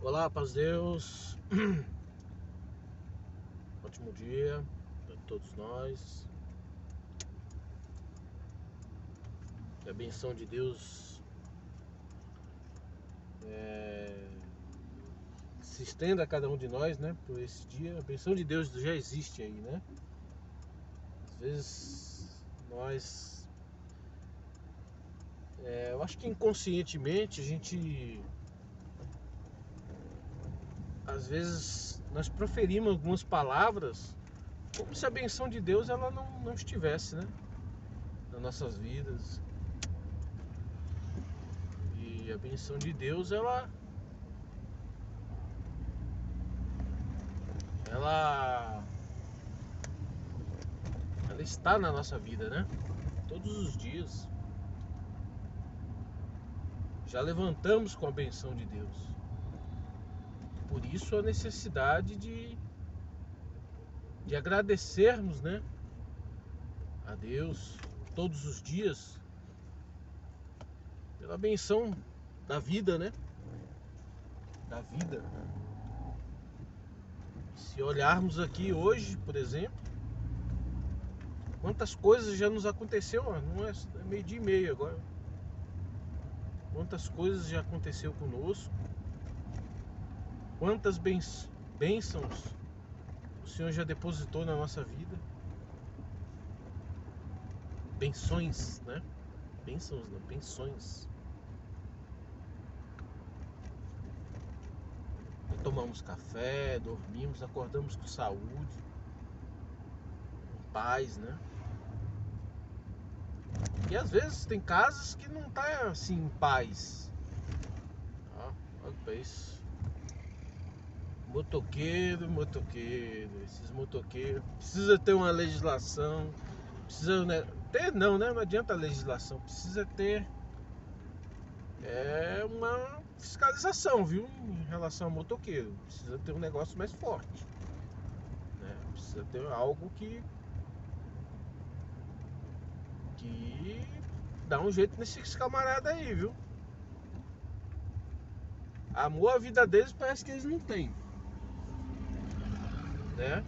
Olá, paz de Deus. Ótimo dia para todos nós. Que a benção de Deus se estenda a cada um de nós, né? Por esse dia. A benção de Deus já existe aí, né? Às vezes nós, eu acho que inconscientemente a gente, às vezes nós proferimos algumas palavras como se a benção de Deus ela não estivesse, né? Nas nossas vidas. E a benção de Deus ela está na nossa vida, né? Todos os dias. Já levantamos com a benção de Deus. Por isso a necessidade de agradecermos, né? A Deus todos os dias pela benção da vida, né? Da vida. Se olharmos aqui hoje, por exemplo, quantas coisas já nos aconteceu, não é meio-dia e meio agora. Quantas coisas já aconteceu conosco. Quantas bênçãos o Senhor já depositou na nossa vida. Benções, né? Bênçãos não, benções. Tomamos café, dormimos, acordamos com saúde, com paz, né? E às vezes tem casas que não tá assim em paz. Olha pra isso. Motoqueiro, esses motoqueiros. Precisa ter uma legislação. Precisa, né? Ter não, né? Não adianta a legislação. Precisa ter uma fiscalização, viu? Em relação ao motoqueiro. Precisa ter um negócio mais forte, né? Precisa ter algo que dá um jeito nesses camaradas aí, viu? Amor a vida deles parece que eles não têm, né?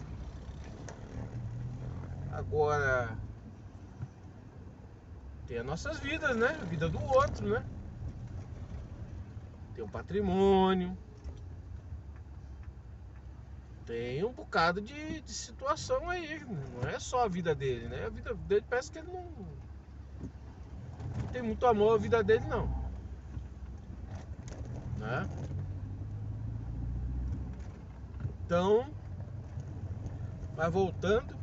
Agora tem as nossas vidas, né? A vida do outro, né? Tem um patrimônio, tem um bocado de situação aí. Não é só a vida dele, né? A vida dele parece que ele não tem muito amor à vida dele, não, né? Então, mas voltando,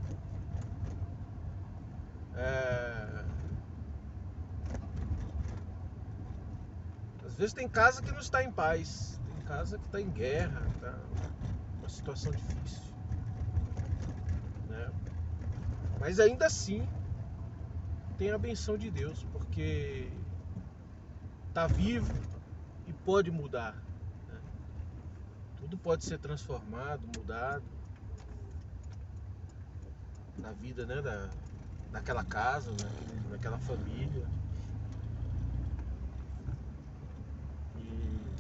às vezes tem casa que não está em paz, tem casa que está em guerra, tá uma situação difícil, né? Mas ainda assim tem a benção de Deus, porque está vivo e pode mudar, né? Tudo pode ser transformado, mudado na vida, né? Daquela casa, daquela família. E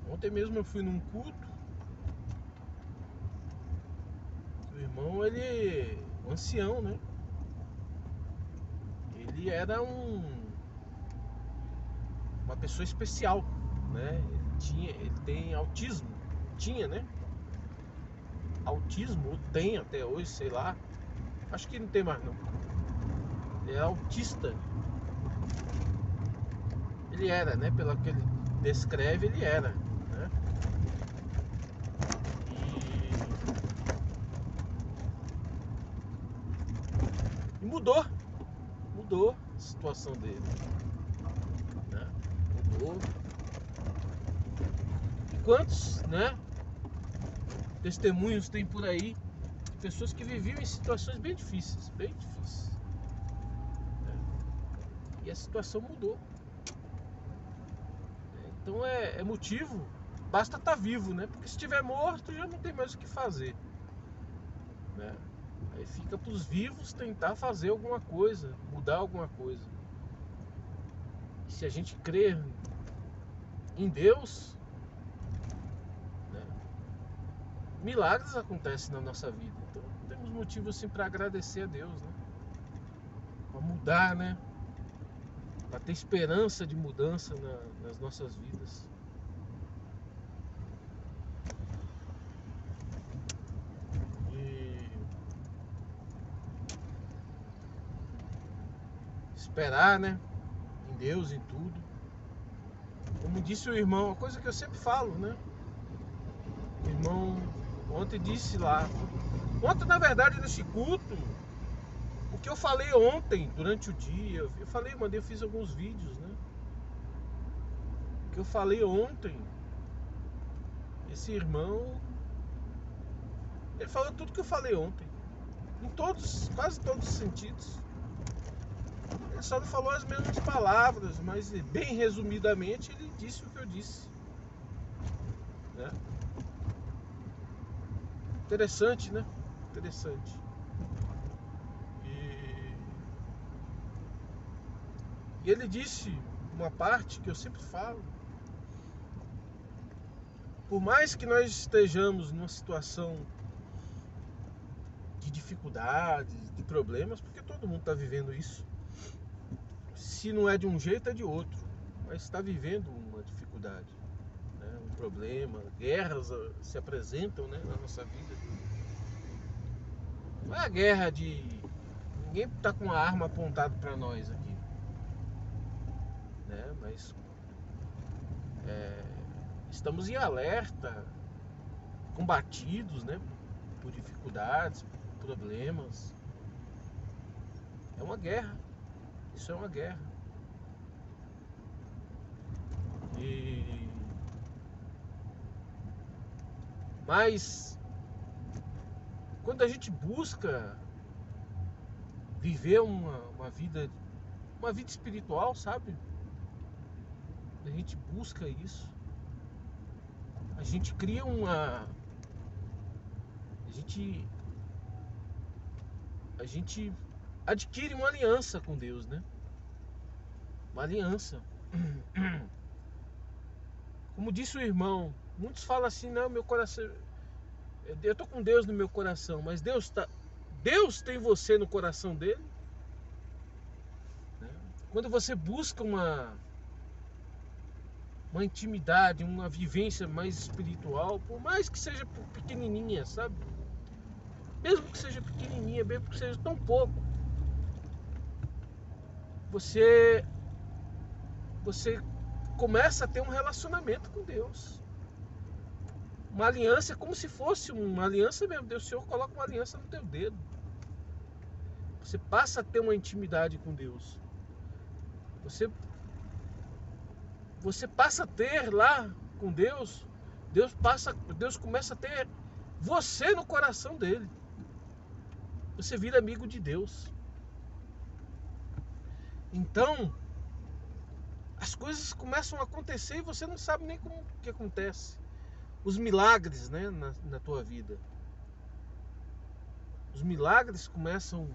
ontem mesmo eu fui num culto. O irmão, um ancião, né? Ele era uma pessoa especial, né? Ele tem autismo, tinha, né? Autismo, ou tem até hoje, sei lá. Acho que não tem mais não. Ele é autista. Ele era, né? Pelo que ele descreve, ele era, né? E mudou a situação dele, né? Mudou. E quantos, né? Testemunhos tem por aí de pessoas que viviam em situações bem difíceis, né? E a situação mudou. Então é motivo, basta estar vivo, né? Porque se estiver morto já não tem mais o que fazer, né? Aí fica para os vivos tentar fazer alguma coisa, mudar alguma coisa. E se a gente crer em Deus, né, milagres acontecem na nossa vida. Então temos motivo assim para agradecer a Deus, né? Para mudar, né? Para ter esperança de mudança nas nossas vidas. E esperar, né? Em Deus, em tudo. Como disse o irmão, uma coisa que eu sempre falo, né? O irmão ontem disse lá. Ontem, na verdade, nesse culto, o que eu falei ontem, durante o dia, eu falei, eu fiz alguns vídeos, né? O que eu falei ontem, esse irmão, ele falou tudo que eu falei ontem. Em todos, quase todos os sentidos. Ele só não falou as mesmas palavras, mas bem resumidamente ele disse o que eu disse, né? Interessante, né? Interessante. E ele disse uma parte que eu sempre falo. Por mais que nós estejamos numa situação de dificuldades, de problemas, porque todo mundo está vivendo isso. Se não é de um jeito, é de outro. Mas está vivendo uma dificuldade, né? Um problema, guerras se apresentam, né, na nossa vida. Não é a guerra de... Ninguém está com a arma apontada para nós aqui, né? Mas estamos em alerta, combatidos, né, por dificuldades, problemas. É uma guerra. Isso é uma guerra. Mas quando a gente busca viver uma vida espiritual, sabe? A gente busca isso. A gente cria a gente adquire uma aliança com Deus, né? Uma aliança. Como disse o irmão, muitos falam assim, não, meu coração, eu tô com Deus no meu coração, mas Deus tem você no coração dele, né? Quando você busca uma intimidade, uma vivência mais espiritual, por mais que seja pequenininha, sabe? Mesmo que seja pequenininha, mesmo que seja tão pouco, você começa a ter um relacionamento com Deus. Uma aliança é como se fosse uma aliança mesmo. Deus, o Senhor coloca uma aliança no teu dedo. Você passa a ter uma intimidade com Deus. Você passa a ter lá com Deus. Deus começa a ter você no coração dele. Você vira amigo de Deus. Então, as coisas começam a acontecer e você não sabe nem como que acontece. Os milagres, né, na tua vida. Os milagres começam...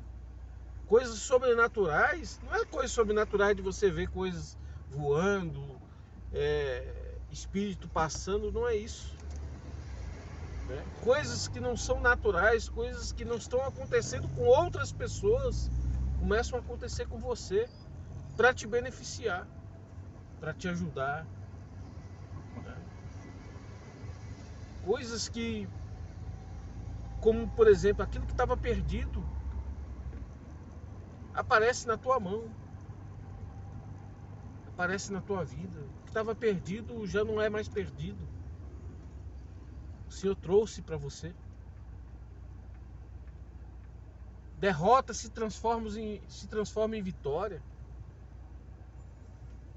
Coisas sobrenaturais. Não é coisa sobrenaturais de você ver coisas voando, espírito passando. Não é isso, né? Coisas que não são naturais, coisas que não estão acontecendo com outras pessoas, começam a acontecer com você, para te beneficiar, para te ajudar, né? Coisas que, como por exemplo, aquilo que estava perdido, aparece na tua mão, aparece na tua vida. O que estava perdido já não é mais perdido. O Senhor trouxe para você. Derrota se transforma em vitória.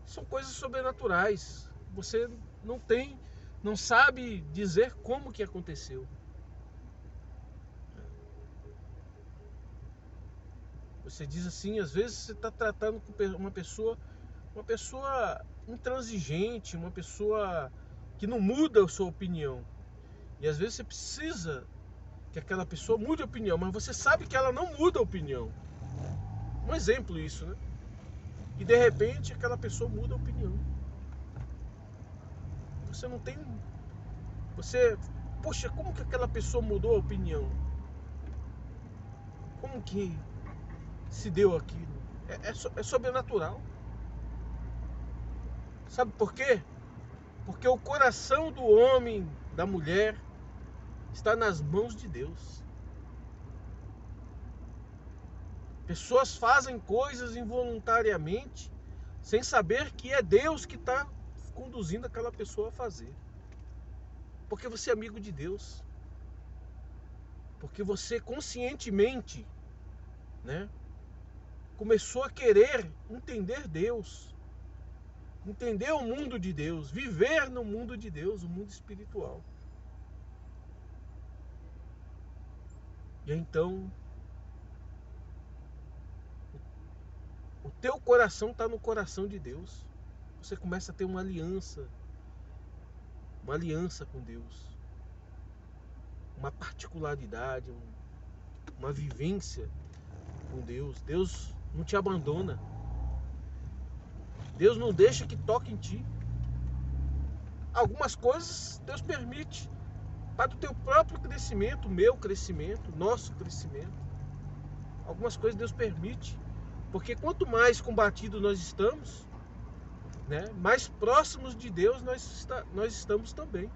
São coisas sobrenaturais. Você não sabe dizer como que aconteceu. Você diz assim, às vezes você está tratando com uma pessoa intransigente, uma pessoa que não muda a sua opinião. E às vezes você precisa que aquela pessoa mude a opinião, mas você sabe que ela não muda a opinião. Um exemplo isso, né? E de repente aquela pessoa muda a opinião. Você não tem... Você... Poxa, como que aquela pessoa mudou a opinião? Como que se deu aquilo? É sobrenatural. Sabe por quê? Porque o coração do homem, da mulher, está nas mãos de Deus. Pessoas fazem coisas involuntariamente, sem saber que é Deus que está conduzindo aquela pessoa a fazer. Porque você é amigo de Deus. Porque você conscientemente, né, começou a querer entender Deus. Entender o mundo de Deus, viver no mundo de Deus, o mundo espiritual. E então, o teu coração está no coração de Deus. Você começa a ter uma aliança com Deus, uma particularidade, uma vivência com Deus. Deus não te abandona. Deus não deixa que toque em ti. Algumas coisas Deus permite para o teu próprio crescimento, meu crescimento, nosso crescimento. Algumas coisas Deus permite, porque quanto mais combatido nós estamos, né, mais próximos de Deus nós estamos também,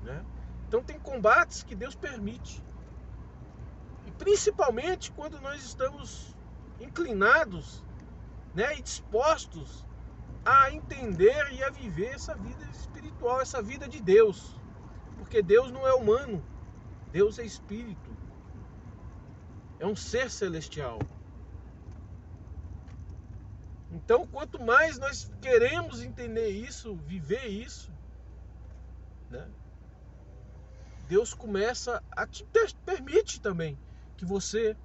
né? Então tem combates que Deus permite, e principalmente quando nós estamos inclinados, né, e dispostos a entender e a viver essa vida espiritual, essa vida de Deus. Porque Deus não é humano, Deus é espírito, é um ser celestial. Então, quanto mais nós queremos entender isso, viver isso, né, Deus começa a te permite também que você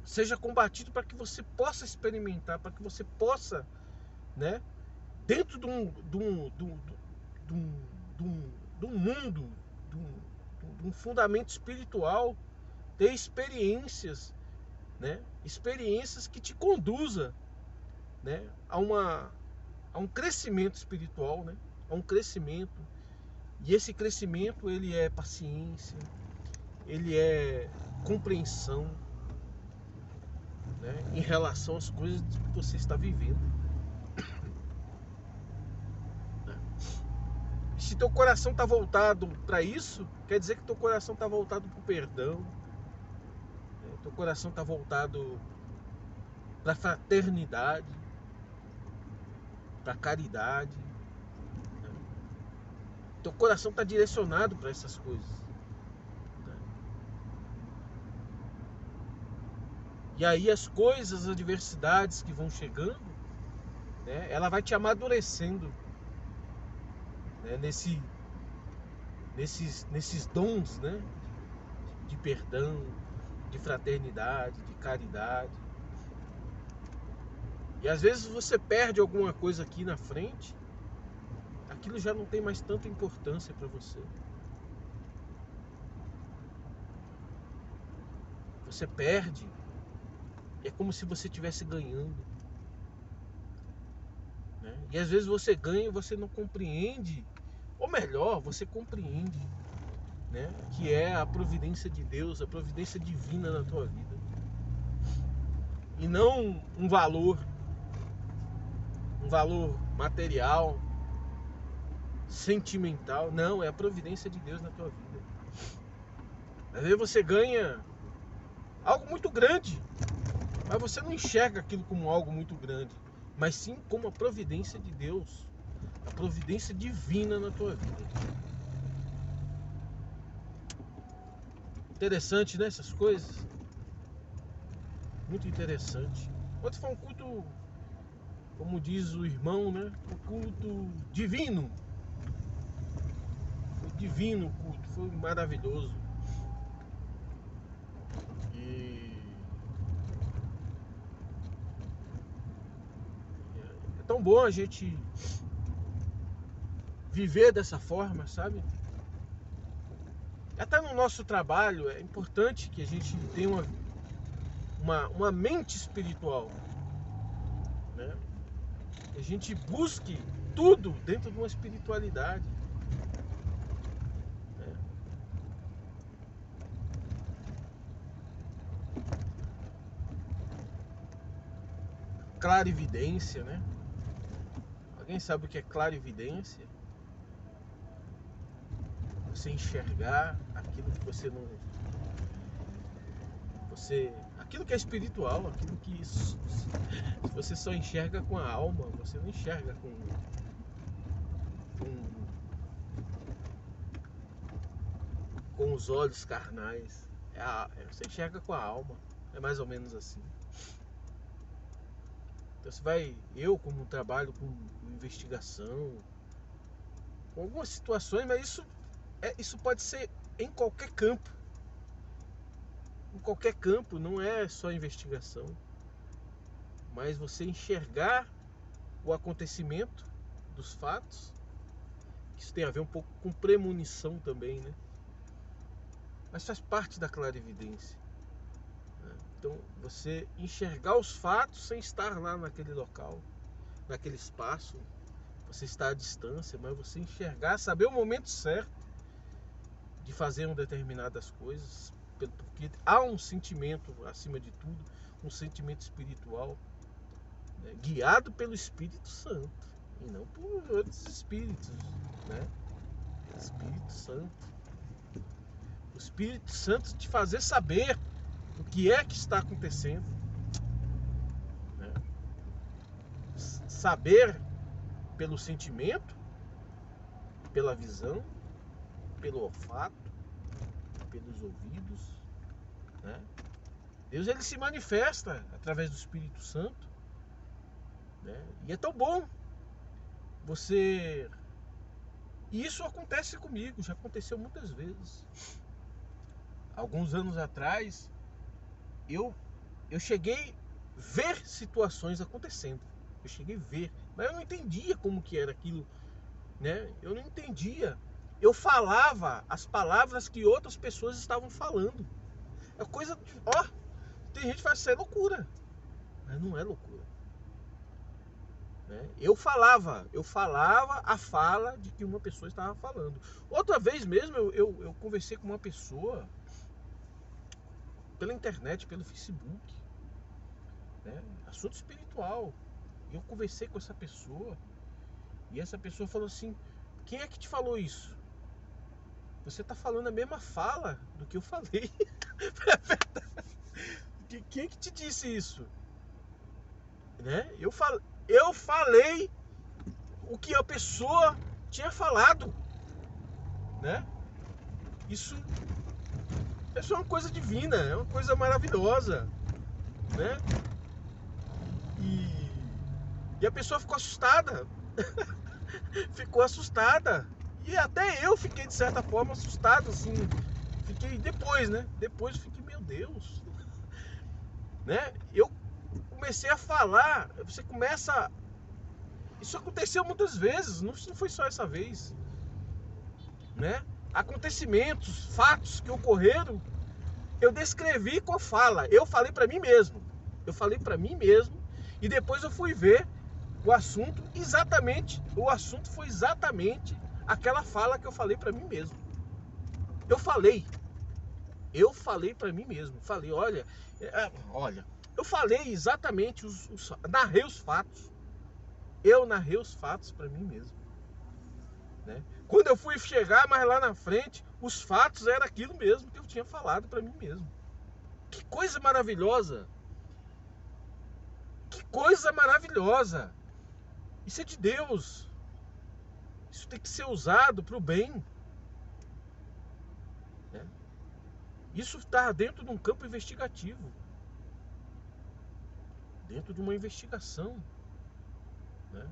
seja combatido, para que você possa experimentar, para que você possa, né, dentro de um mundo, de um fundamento espiritual, ter experiências, né, experiências que te conduza, né, a um crescimento espiritual, né, a um crescimento. E esse crescimento, ele é paciência, ele é compreensão, né, em relação às coisas que você está vivendo. Se teu coração está voltado para isso, quer dizer que teu coração está voltado para o perdão, né? Teu coração está voltado para a fraternidade, para a caridade, né? Teu coração está direcionado para essas coisas, né? E aí as coisas, as adversidades que vão chegando, né, ela vai te amadurecendo, né, nesses dons, né, de perdão, de fraternidade, de caridade. E às vezes você perde alguma coisa aqui na frente, aquilo já não tem mais tanta importância para você. Você perde, é como se você estivesse ganhando, né? E às vezes você ganha e você não compreende, ou melhor, você compreende, né, que é a providência de Deus, a providência divina na tua vida, e não um valor material, sentimental. Não, é a providência de Deus na tua vida. Às vezes você ganha algo muito grande, mas você não enxerga aquilo como algo muito grande, mas sim como a providência de Deus, a providência divina na tua vida. Interessante, né, essas coisas? Muito interessante. Ontem foi um culto, como diz o irmão, né, um culto divino. Foi divino o culto, foi maravilhoso. E é tão bom a gente viver dessa forma, sabe? Até no nosso trabalho é importante que a gente tenha uma mente espiritual, né? que a gente busque tudo dentro de uma espiritualidade. Clarividência, né? Alguém sabe o que é clarividência? Você enxergar aquilo que você não... aquilo que é espiritual, aquilo que você só enxerga com a alma, você não enxerga com os olhos carnais. Você enxerga com a alma. É mais ou menos assim. Então eu como trabalho com investigação, com algumas situações, mas isso pode ser em qualquer campo. Em qualquer campo, não é só investigação. Mas você enxergar o acontecimento dos fatos, isso tem a ver um pouco com premonição também, né? Mas faz parte da clarividência. Então, você enxergar os fatos sem estar lá naquele local, naquele espaço. Você está à distância, mas você enxergar, saber o momento certo de fazer determinadas coisas, porque há um sentimento, acima de tudo, um sentimento espiritual, né, guiado pelo Espírito Santo, e não por outros espíritos, né? Espírito Santo. O Espírito Santo te fazer saber o que é que está acontecendo, né? Saber pelo sentimento, pela visão, pelo olfato, pelos ouvidos, né? Deus, ele se manifesta através do Espírito Santo, né? E é tão bom você... E isso acontece comigo, já aconteceu muitas vezes. Alguns anos atrás, eu cheguei a ver situações acontecendo. Eu cheguei a ver, mas eu não entendia como que era aquilo, né? Eu não entendia. Eu falava as palavras que outras pessoas estavam falando. É coisa de... Ó, tem gente que fala isso é loucura. Mas não é loucura, né? Eu falava a fala de que uma pessoa estava falando. Outra vez mesmo eu conversei com uma pessoa pela internet, pelo Facebook, né? Assunto espiritual. E eu conversei com essa pessoa e essa pessoa falou assim: quem é que te falou isso? Você está falando a mesma fala do que eu falei. Quem é que te disse isso? Né? Eu falei o que a pessoa tinha falado, né? Isso é uma coisa divina, é uma coisa maravilhosa, né? E a pessoa ficou assustada. Ficou assustada. E até eu fiquei, de certa forma, assustado, assim. Fiquei depois, né? Depois eu fiquei, meu Deus. Né? Eu comecei a falar, você começa... Isso aconteceu muitas vezes, não foi só essa vez, né? Acontecimentos, fatos que ocorreram, eu descrevi com a fala. Eu falei para mim mesmo. Eu falei para mim mesmo e depois eu fui ver o assunto exatamente. O assunto foi exatamente aquela fala que eu falei para mim mesmo. Eu falei para mim mesmo. Falei, olha, eu falei exatamente narrei os fatos. Eu narrei os fatos para mim mesmo, né? Quando eu fui chegar mais lá na frente, os fatos eram aquilo mesmo que eu tinha falado para mim mesmo. Que coisa maravilhosa! Que coisa maravilhosa! Isso é de Deus. Isso tem que ser usado para o bem, né? Isso está dentro de um campo investigativo, dentro de uma investigação, né?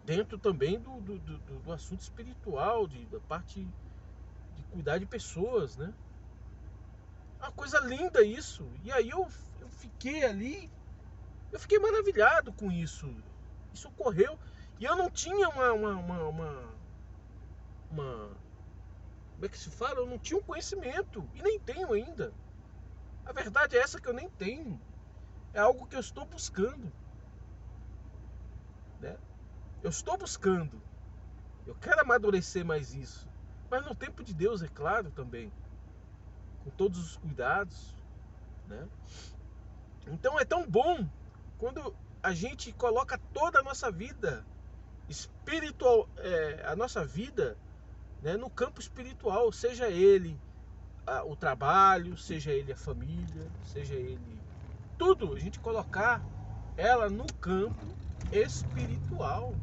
Dentro também do assunto espiritual, da parte de cuidar de pessoas, né? Uma coisa linda isso. E aí eu fiquei ali, eu fiquei maravilhado com isso. Isso ocorreu e eu não tinha como é que se fala? Eu não tinha um conhecimento e nem tenho ainda. A verdade é essa, que eu nem tenho. É algo que eu estou buscando, né? Eu estou buscando. Eu quero amadurecer mais isso. Mas no tempo de Deus, é claro, também. Com todos os cuidados, né? Então é tão bom quando a gente coloca toda a nossa vida espiritual, a nossa vida, né, no campo espiritual, seja ele o trabalho, seja ele a família, seja ele tudo, a gente colocar ela no campo espiritual.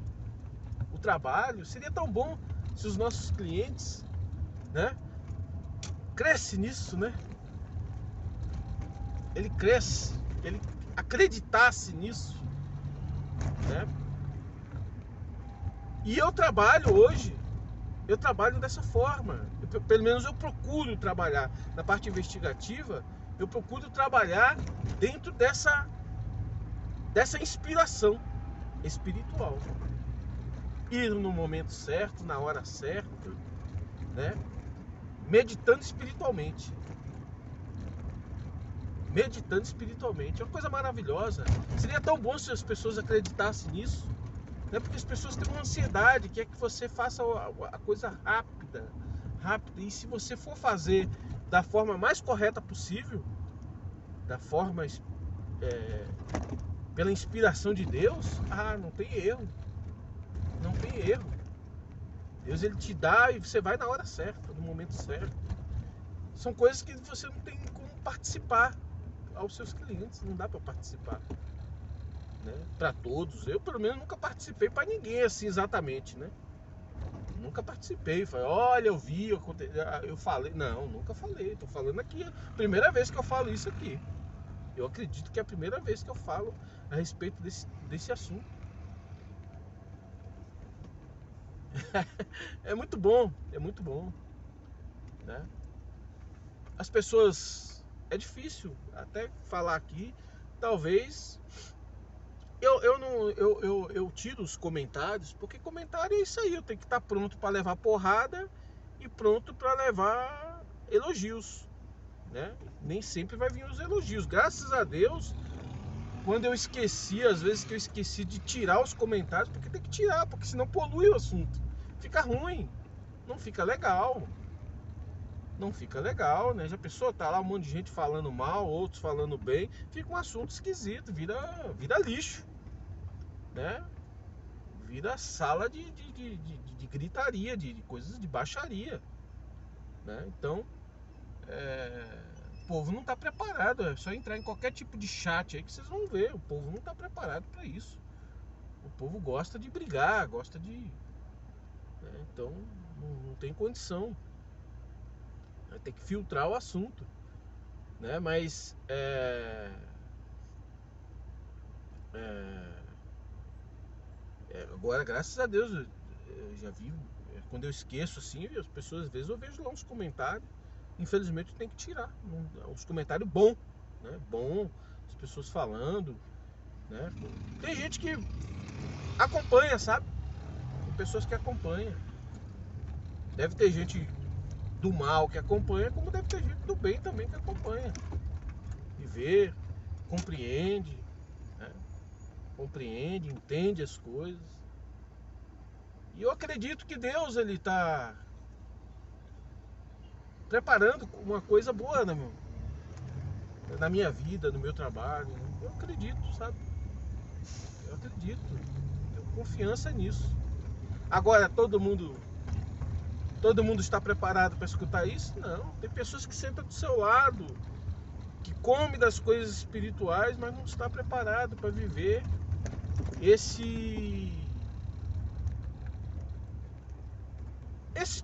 O trabalho seria tão bom se os nossos clientes, né, cresce nisso, né? Ele cresce, ele acreditasse nisso, né? E eu trabalho hoje, eu trabalho dessa forma. Pelo menos eu procuro trabalhar na parte investigativa, eu procuro trabalhar dentro dessa inspiração espiritual. Ir no momento certo, na hora certa, né? Meditando espiritualmente. Meditando espiritualmente. É uma coisa maravilhosa. Seria tão bom se as pessoas acreditassem nisso. Né? Porque as pessoas têm uma ansiedade, quer que você faça a coisa rápida. E se você for fazer da forma mais correta possível, da forma pela inspiração de Deus, não tem erro. Não tem erro. Deus, ele te dá e você vai na hora certa, no momento certo. São coisas que você não tem como participar aos seus clientes, não dá para participar, né? Para todos. Eu, pelo menos, nunca participei para ninguém assim exatamente, né? Nunca participei. Falei, olha, eu vi, eu falei. Não, nunca falei. Tô falando aqui, primeira vez que eu falo isso aqui. Eu acredito que é a primeira vez que eu falo a respeito desse assunto. É muito bom, né? As pessoas, é difícil até falar aqui, talvez eu tiro os comentários, porque comentário é isso aí, eu tenho que estar pronto para levar porrada e pronto para levar elogios, né? Nem sempre vai vir os elogios, graças a Deus. Quando eu esqueci, às vezes que eu esqueci de tirar os comentários, porque tem que tirar, porque senão polui o assunto, fica ruim, não fica legal. Não fica legal, né? Já pensou, tá lá um monte de gente falando mal, outros falando bem, fica um assunto esquisito, vira lixo, né? Vira sala de gritaria, de coisas de baixaria, né? Então, o povo não está preparado, é só entrar em qualquer tipo de chat aí que vocês vão ver, o povo não está preparado para isso. O povo gosta de brigar, gosta de... né? Então, não tem condição. Vai ter que filtrar o assunto, né? Mas agora, graças a Deus, eu já vi, quando eu esqueço assim, as pessoas, às vezes eu vejo lá uns comentários, infelizmente tem que tirar os comentários bons, né? Bom, as pessoas falando, né? Tem gente que acompanha, sabe? Tem pessoas que acompanham. Deve ter gente do mal que acompanha, como deve ter gente do bem também que acompanha. E vê, compreende, né? Compreende, entende as coisas. E eu acredito que Deus, ele está preparando uma coisa boa, né, na minha vida, no meu trabalho. Eu acredito, sabe? Eu acredito. Tenho confiança nisso. Agora, todo mundo está preparado para escutar isso? Não. Tem pessoas que sentam do seu lado, que comem das coisas espirituais, mas não está preparado para viver esse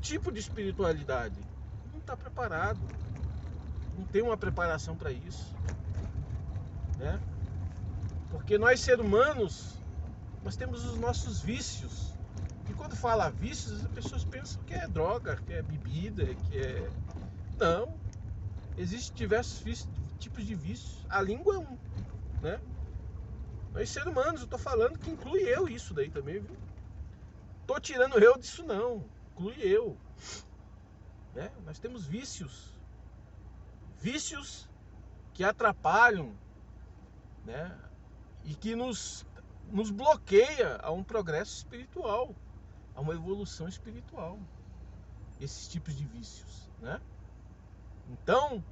tipo de espiritualidade. Não está preparado. Não tem uma preparação para isso, né? Porque nós, seres humanos, nós temos os nossos vícios. E quando fala vícios, as pessoas pensam que é droga, que é bebida, que é... Não. Existem diversos tipos de vícios. A língua é um, né? Nós, seres humanos, eu tô falando que inclui eu isso daí também, viu? Tô tirando eu disso não. Inclui eu, né? Nós temos vícios. Vícios que atrapalham, né? E que nos nos bloqueia a um progresso espiritual, a uma evolução espiritual, esses tipos de vícios, né? Então,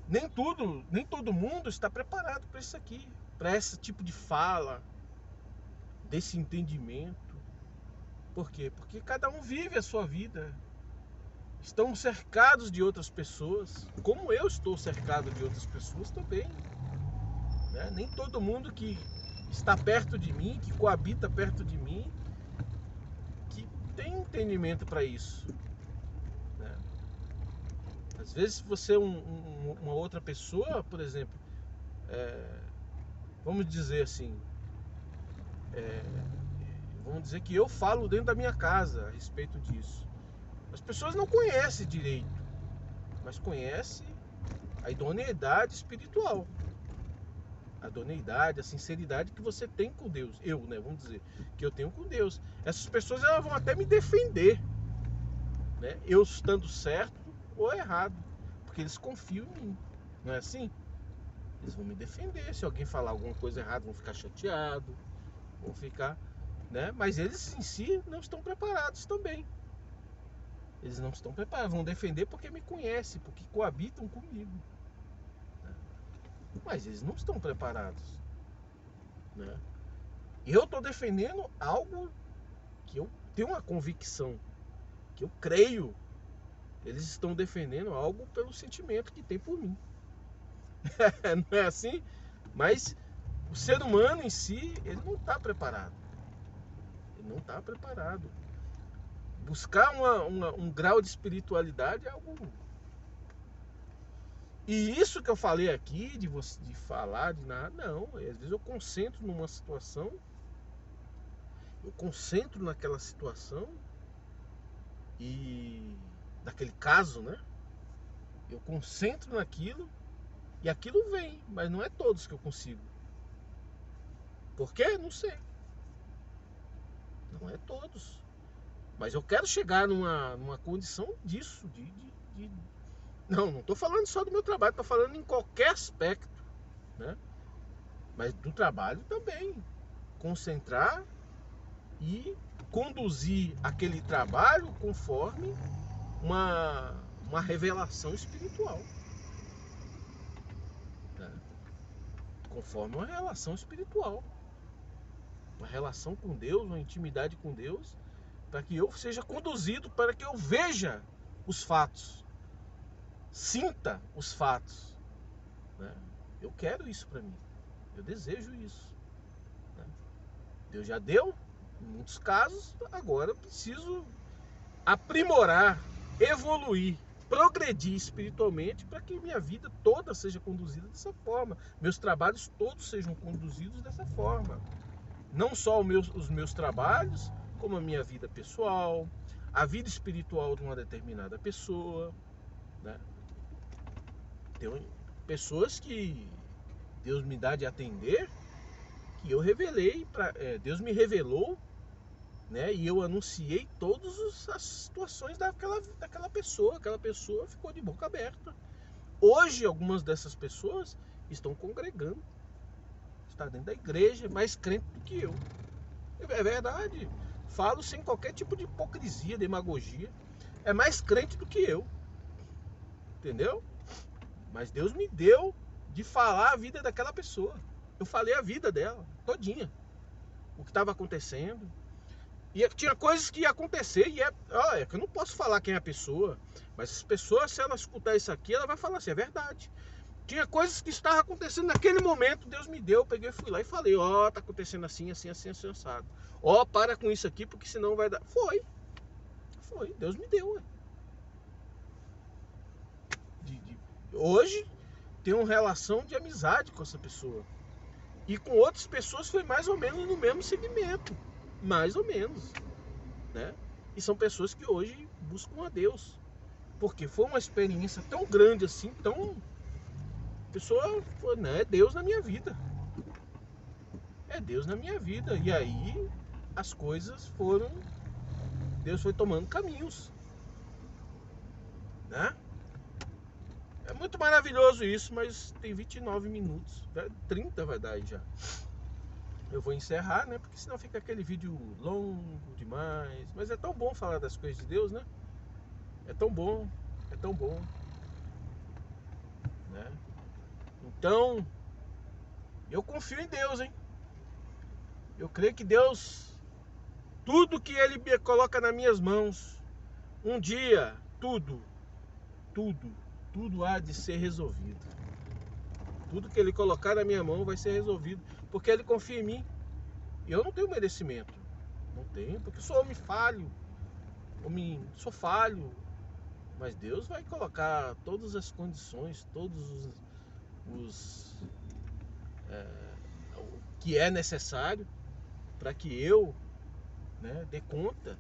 nem todo mundo está preparado para isso aqui, para esse tipo de fala, desse entendimento. Por quê? Porque cada um vive a sua vida. Estão cercados de outras pessoas, como eu estou cercado de outras pessoas também, né? Nem todo mundo que está perto de mim, que coabita perto de mim, que tem entendimento para isso, né? Às vezes você uma outra pessoa, por exemplo, vamos dizer assim, vamos dizer que eu falo dentro da minha casa a respeito disso. As pessoas não conhecem direito, mas conhecem a idoneidade espiritual, a idoneidade, a sinceridade que você tem com Deus. Eu, né, vamos dizer, que eu tenho com Deus. Essas pessoas, elas vão até me defender, né? Eu estando certo ou errado, porque eles confiam em mim, não é assim? Eles vão me defender. Se alguém falar alguma coisa errada, vão ficar chateados, vão ficar, né? Mas eles em si não estão preparados também. Eles não estão preparados, vão defender porque me conhecem, porque coabitam comigo, né? Mas eles não estão preparados, né? Eu estou defendendo algo que eu tenho uma convicção, que eu creio. Eles estão defendendo algo pelo sentimento que tem por mim. Não é assim? Mas o ser humano em si, ele não está preparado. Ele não está preparado. Buscar um grau de espiritualidade é algo. E isso que eu falei aqui, de falar, de nada, não. Às vezes eu concentro numa situação, eu concentro naquela situação e naquele caso, né? Eu concentro naquilo e aquilo vem, mas não é todos que eu consigo. Por quê? Não sei. Não é todos. Mas eu quero chegar numa condição disso, não estou falando só do meu trabalho, estou falando em qualquer aspecto, né? Mas do trabalho também. Concentrar e conduzir aquele trabalho conforme uma revelação espiritual, né? Conforme uma relação espiritual, uma relação com Deus, uma intimidade com Deus, para que eu seja conduzido, para que eu veja os fatos, sinta os fatos, né? Eu quero isso para mim, eu desejo isso, né? Deus já deu em muitos casos, agora eu preciso aprimorar, evoluir, progredir espiritualmente para que minha vida toda seja conduzida dessa forma, meus trabalhos todos sejam conduzidos dessa forma. Não só os meus trabalhos, como a minha vida pessoal, a vida espiritual de uma determinada pessoa, né? Tem pessoas que Deus me dá de atender, que eu revelei, Deus me revelou, né? E eu anunciei todas as situações daquela pessoa. Aquela pessoa ficou de boca aberta. Hoje, algumas dessas pessoas estão congregando, está dentro da igreja, mais crente do que eu. É verdade. Falo sem qualquer tipo de hipocrisia, demagogia. É mais crente do que eu. Entendeu? Mas Deus me deu de falar a vida daquela pessoa. Eu falei a vida dela, todinha. O que estava acontecendo. E tinha coisas que ia acontecer e que eu não posso falar quem é a pessoa. Mas as pessoas, se ela escutar isso aqui, ela vai falar assim, é verdade. Tinha coisas que estavam acontecendo naquele momento, Deus me deu, eu peguei, fui lá e falei, tá acontecendo assim, assim, assim, assim, assado. Para com isso aqui, porque senão vai dar. Foi, Deus me deu, ué. Hoje, tenho uma relação de amizade com essa pessoa. E com outras pessoas foi mais ou menos no mesmo segmento. Mais ou menos, né? E são pessoas que hoje buscam a Deus. Porque foi uma experiência tão grande assim, a pessoa foi, né? É Deus na minha vida. É Deus na minha vida. E aí as coisas foram. Deus foi tomando caminhos, né? É muito maravilhoso isso, mas tem 29 minutos. 30 vai dar aí já. eu vou encerrar, né? Porque senão fica aquele vídeo longo demais. Mas é tão bom falar das coisas de Deus, né? É tão bom, né? Então, eu confio em Deus, hein? Eu creio que Deus, tudo que Ele me coloca nas minhas mãos, um dia, tudo há de ser resolvido. Tudo que Ele colocar na minha mão vai ser resolvido, porque Ele confia em mim. E eu não tenho merecimento. Não tenho, porque sou homem falho. Sou falho. Mas Deus vai colocar todas as condições, os o que é necessário para que eu, né, dê conta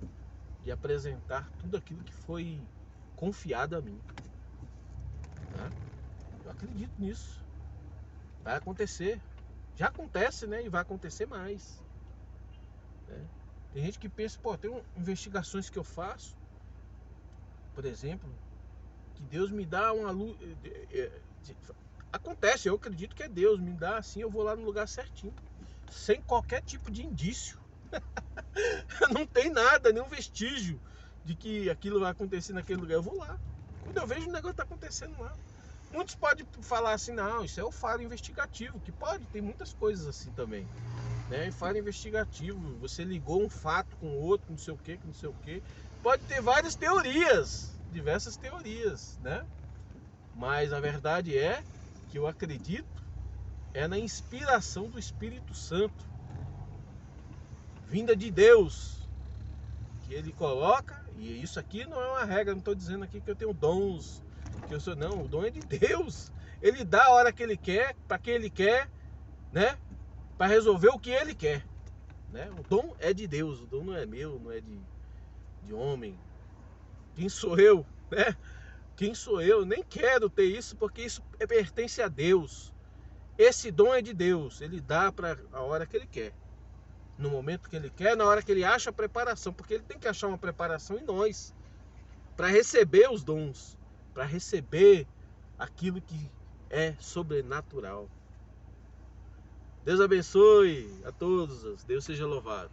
de apresentar tudo aquilo que foi confiado a mim. Né? Eu acredito nisso. Vai acontecer. Já acontece, né? E vai acontecer mais. Né? Tem gente que pensa, pô, tem investigações que eu faço, por exemplo, que Deus me dá uma luz. Acontece, eu acredito que é Deus, me dá assim, eu vou lá no lugar certinho, sem qualquer tipo de indício. Não tem nada, nenhum vestígio de que aquilo vai acontecer naquele lugar. Eu vou lá. Quando eu vejo o negócio tá acontecendo lá. Muitos podem falar assim, não, isso é o faro investigativo, que pode, tem muitas coisas assim também. Né? Faro investigativo, você ligou um fato com outro, não sei o que, não sei o que. Pode ter várias teorias, diversas teorias, né? Mas a verdade é que eu acredito na inspiração do Espírito Santo, vinda de Deus, que Ele coloca, e isso aqui não é uma regra, não estou dizendo aqui que eu tenho dons, que eu sou, não, o dom é de Deus. Ele dá a hora que Ele quer, para quem Ele quer, né? Para resolver o que Ele quer. Né? O dom é de Deus, o dom não é meu, não é de homem. Quem sou eu? Né? Quem sou eu? Nem quero ter isso, porque isso pertence a Deus. Esse dom é de Deus, Ele dá para a hora que Ele quer, no momento que Ele quer, na hora que Ele acha a preparação, porque Ele tem que achar uma preparação em nós, para receber os dons, para receber aquilo que é sobrenatural. Deus abençoe a todos, Deus seja louvado.